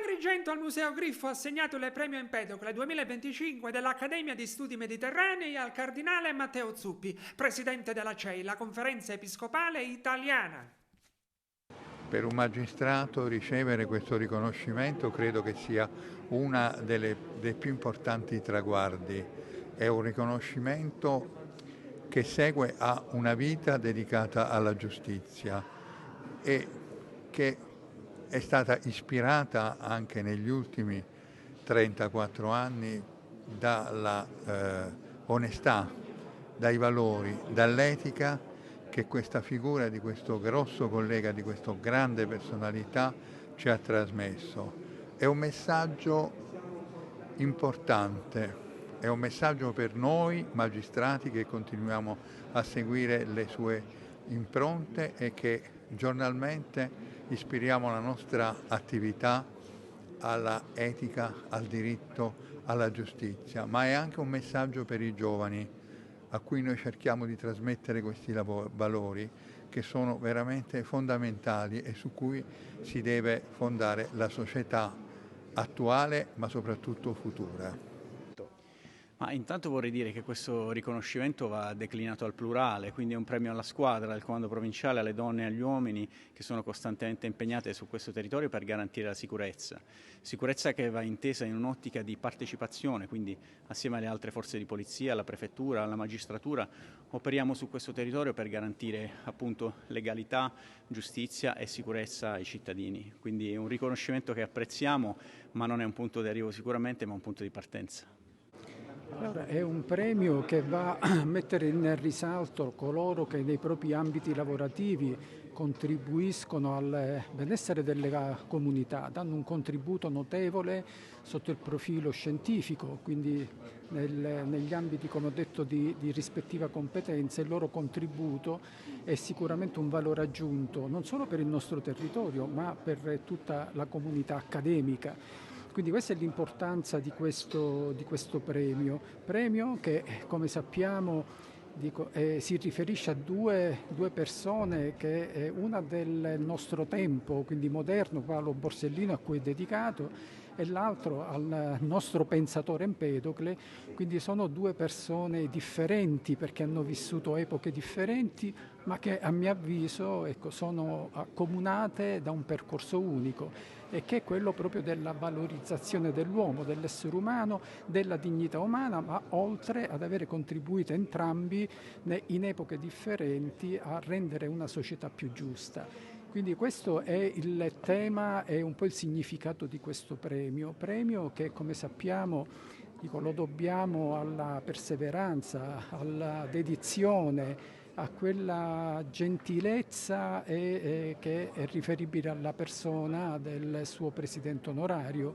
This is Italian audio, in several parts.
Agrigento al Museo Griffo ha assegnato il premio Empedocle 2025 dell'Accademia di Studi Mediterranei al cardinale Matteo Zuppi, presidente della CEI, la Conferenza Episcopale Italiana. Per un magistrato ricevere questo riconoscimento credo che sia uno dei più importanti traguardi. È un riconoscimento che segue a una vita dedicata alla giustizia e che è stata ispirata anche negli ultimi 34 anni dalla onestà, dai valori, dall'etica che questa figura di questo grosso collega, di questa grande personalità ci ha trasmesso. È un messaggio importante, è un messaggio per noi magistrati che continuiamo a seguire le sue impronte e che giornalmente ispiriamo la nostra attività alla etica, al diritto, alla giustizia, ma è anche un messaggio per i giovani a cui noi cerchiamo di trasmettere questi valori che sono veramente fondamentali e su cui si deve fondare la società attuale ma soprattutto futura. Ma intanto vorrei dire che questo riconoscimento va declinato al plurale, quindi è un premio alla squadra, al comando provinciale, alle donne e agli uomini che sono costantemente impegnate su questo territorio per garantire la sicurezza. Sicurezza che va intesa in un'ottica di partecipazione, quindi assieme alle altre forze di polizia, alla prefettura, alla magistratura, operiamo su questo territorio per garantire appunto legalità, giustizia e sicurezza ai cittadini. Quindi è un riconoscimento che apprezziamo, ma non è un punto di arrivo sicuramente, ma un punto di partenza. Allora, è un premio che va a mettere in risalto coloro che nei propri ambiti lavorativi contribuiscono al benessere della comunità, danno un contributo notevole sotto il profilo scientifico, quindi negli ambiti, come ho detto, di rispettiva competenza. Il loro contributo è sicuramente un valore aggiunto, non solo per il nostro territorio, ma per tutta la comunità accademica. Quindi questa è l'importanza di questo premio che, come sappiamo, si riferisce a due persone, che una del nostro tempo, quindi moderno, Paolo Borsellino, a cui è dedicato, e l'altro al nostro pensatore Empedocle. Quindi sono due persone differenti perché hanno vissuto epoche differenti, ma che a mio avviso sono accomunate da un percorso unico, e che è quello proprio della valorizzazione dell'uomo, dell'essere umano, della dignità umana, ma oltre ad avere contribuito entrambi in epoche differenti a rendere una società più giusta. Quindi questo è il tema e un po' il significato di questo premio che, come sappiamo, lo dobbiamo alla perseveranza, alla dedizione, a quella gentilezza che è riferibile alla persona del suo presidente onorario,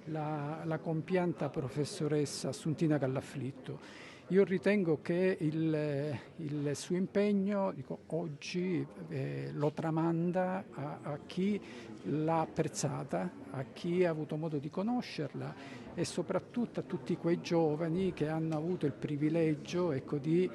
la compianta professoressa Assuntina Callafflitto. Io ritengo che il suo impegno, oggi lo tramanda a chi l'ha apprezzata, a chi ha avuto modo di conoscerla, e soprattutto a tutti quei giovani che hanno avuto il privilegio, di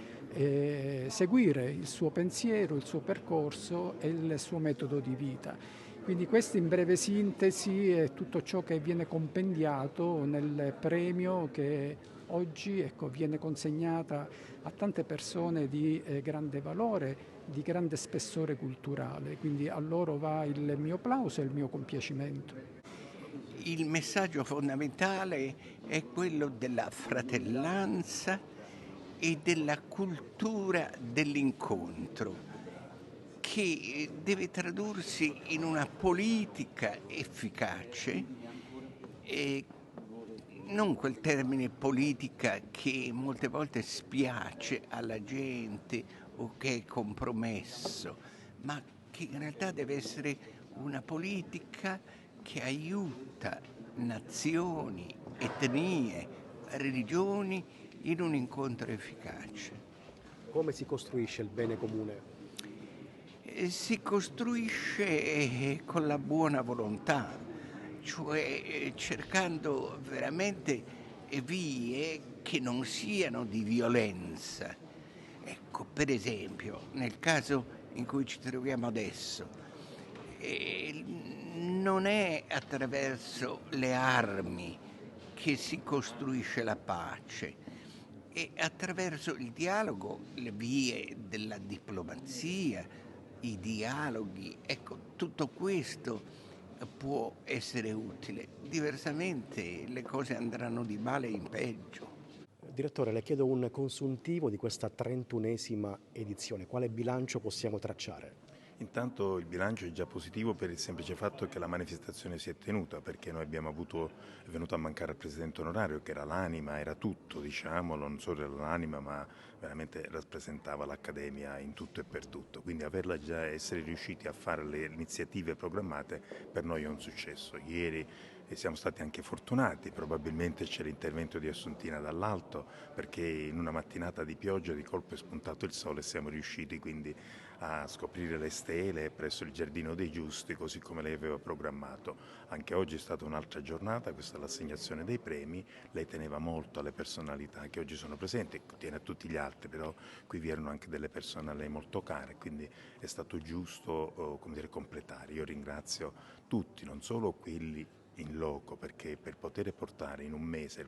seguire il suo pensiero, il suo percorso e il suo metodo di vita. Quindi questo in breve sintesi è tutto ciò che viene compendiato nel premio che oggi viene consegnata a tante persone di grande valore, di grande spessore culturale. Quindi a loro va il mio applauso e il mio compiacimento. Il messaggio fondamentale è quello della fratellanza e della cultura dell'incontro, che deve tradursi in una politica efficace, e non quel termine politica che molte volte spiace alla gente o che è compromesso, ma che in realtà deve essere una politica che aiuta nazioni, etnie, religioni in un incontro efficace. Come si costruisce il bene comune? Si costruisce con la buona volontà, cioè cercando veramente vie che non siano di violenza. Ecco, per esempio, nel caso in cui ci troviamo adesso, non è attraverso le armi che si costruisce la pace, è attraverso il dialogo, le vie della diplomazia, i dialoghi, ecco, tutto questo può essere utile, diversamente le cose andranno di male in peggio. Direttore, le chiedo un consuntivo di questa 31esima edizione. Quale bilancio possiamo tracciare? Intanto il bilancio è già positivo per il semplice fatto che la manifestazione si è tenuta, perché noi abbiamo è venuto a mancare il presidente onorario, che era l'anima, era tutto, diciamolo, non solo era l'anima, ma veramente rappresentava l'Accademia in tutto e per tutto. Quindi averla già, essere riusciti a fare le iniziative programmate per noi è un successo. Ieri siamo stati anche fortunati, probabilmente c'è l'intervento di Assuntina dall'alto, perché in una mattinata di pioggia di colpo è spuntato il sole e siamo riusciti quindi a scoprire le stele presso il Giardino dei Giusti, così come lei aveva programmato. Anche oggi è stata un'altra giornata, questa è l'assegnazione dei premi, lei teneva molto alle personalità che oggi sono presenti, tiene a tutti gli altri, però qui vi erano anche delle persone a lei molto care, quindi è stato giusto come dire, completare. Io ringrazio tutti, non solo quelli in loco, perché per poter portare in un mese,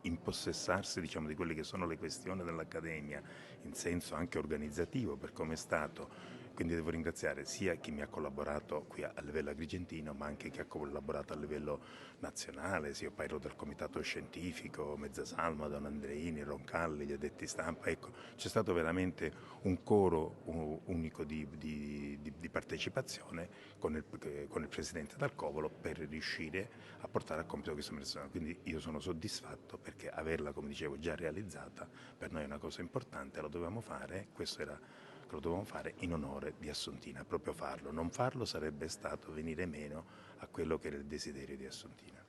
impossessarsi diciamo, di quelle che sono le questioni dell'Accademia in senso anche organizzativo per come è stato, quindi devo ringraziare sia chi mi ha collaborato qui a livello agrigentino ma anche chi ha collaborato a livello nazionale, sia io parlo del comitato scientifico, Mezzasalma, Don Andreini, Roncalli, gli addetti stampa, ecco c'è stato veramente un coro unico di partecipazione con il Presidente D'Alcovolo per riuscire a portare a compito questa manifestazione. Quindi io sono soddisfatto perché averla, come dicevo, già realizzata per noi è una cosa importante, lo dovevamo fare, questo era che lo dovevamo fare in onore di Assuntina, proprio farlo. Non farlo sarebbe stato venire meno a quello che era il desiderio di Assuntina.